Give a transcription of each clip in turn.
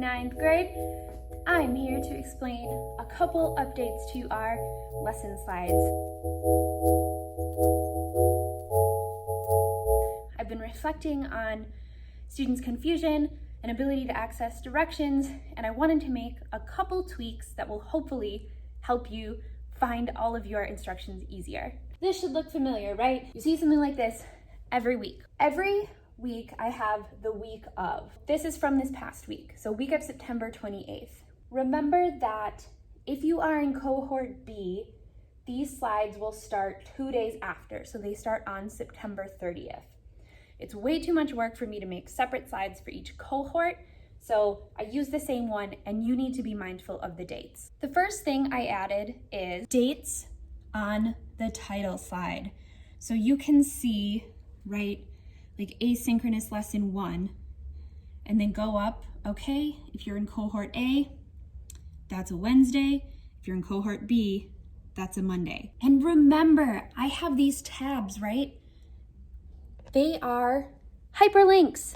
ninth grade. I'm here to explain a couple updates to our lesson slides. I've been reflecting on students' confusion and ability to access directions, and I wanted to make a couple tweaks that will hopefully help you find all of your instructions easier. This should look familiar, right? You see something like this every week. Every week I have the week of. This is from this past week, so week of September 28th. Remember that if you are in cohort B, these slides will start 2 days after, so they start on September 30th. It's way too much work for me to make separate slides for each cohort, so I use the same one, and you need to be mindful of the dates. The first thing I added is dates on the title slide. So you can see, right, like asynchronous lesson 1, and then go up, okay, if you're in cohort A, that's a Wednesday. If you're in cohort B, that's a Monday. And remember, I have these tabs, right? They are hyperlinks.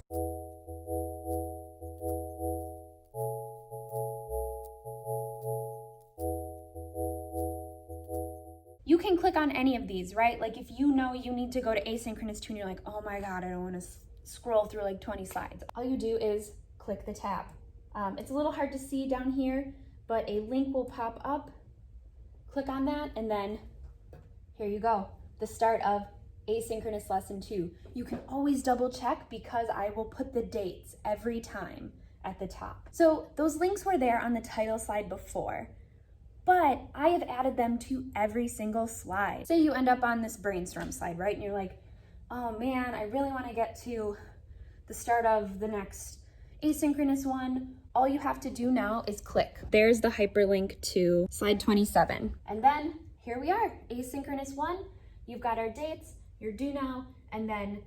You can click on any of these, right? Like if you know you need to go to asynchronous 2 and you're like, oh my God, I don't want to scroll through like 20 slides. All you do is click the tab. It's a little hard to see down here, but a link will pop up. Click on that, and then here you go, the start of asynchronous lesson 2. You can always double check because I will put the dates every time at the top. So those links were there on the title slide before, but I have added them to every single slide. Say you end up on this brainstorm slide, right? And you're like, oh man, I really want to get to the start of the next asynchronous one. All you have to do now is click. There's the hyperlink to slide 27. And then here we are, asynchronous 1. You've got our dates, you're due now, and then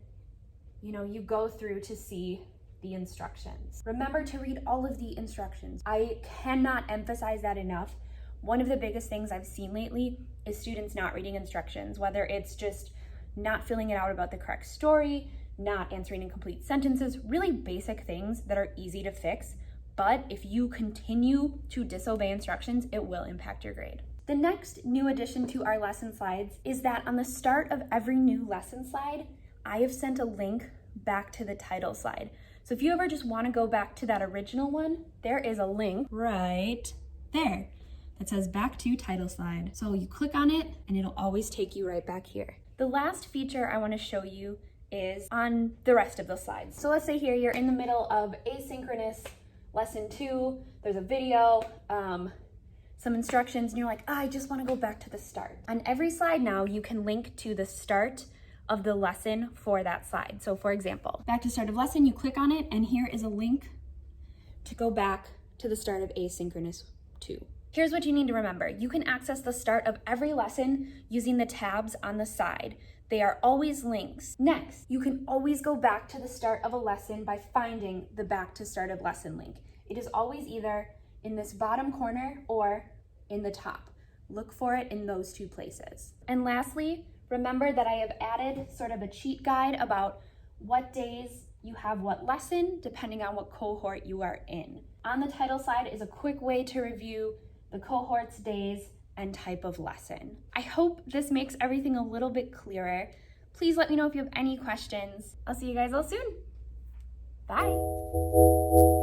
you go through to see the instructions. Remember to read all of the instructions. I cannot emphasize that enough. One of the biggest things I've seen lately is students not reading instructions, whether it's just not filling it out about the correct story, not answering incomplete sentences, really basic things that are easy to fix. But if you continue to disobey instructions, it will impact your grade. The next new addition to our lesson slides is that on the start of every new lesson slide, I have sent a link back to the title slide. So if you ever just want to go back to that original one, there is a link right there that says back to title slide. So you click on it and it'll always take you right back here. The last feature I want to show you is on the rest of the slides. So let's say here you're in the middle of asynchronous lesson 2, there's a video, some instructions, and you're like, I just want to go back to the start. On every slide now, you can link to the start of the lesson for that slide. So for example, back to start of lesson, you click on it, and here is a link to go back to the start of asynchronous 2. Here's what you need to remember. You can access the start of every lesson using the tabs on the side. They are always links. Next, you can always go back to the start of a lesson by finding the back to start of lesson link. It is always either in this bottom corner or in the top. Look for it in those 2 places. And lastly, remember that I have added sort of a cheat guide about what days you have what lesson, depending on what cohort you are in. On the title slide is a quick way to review the cohort's days and type of lesson. I hope this makes everything a little bit clearer. Please let me know if you have any questions. I'll see you guys all soon. Bye.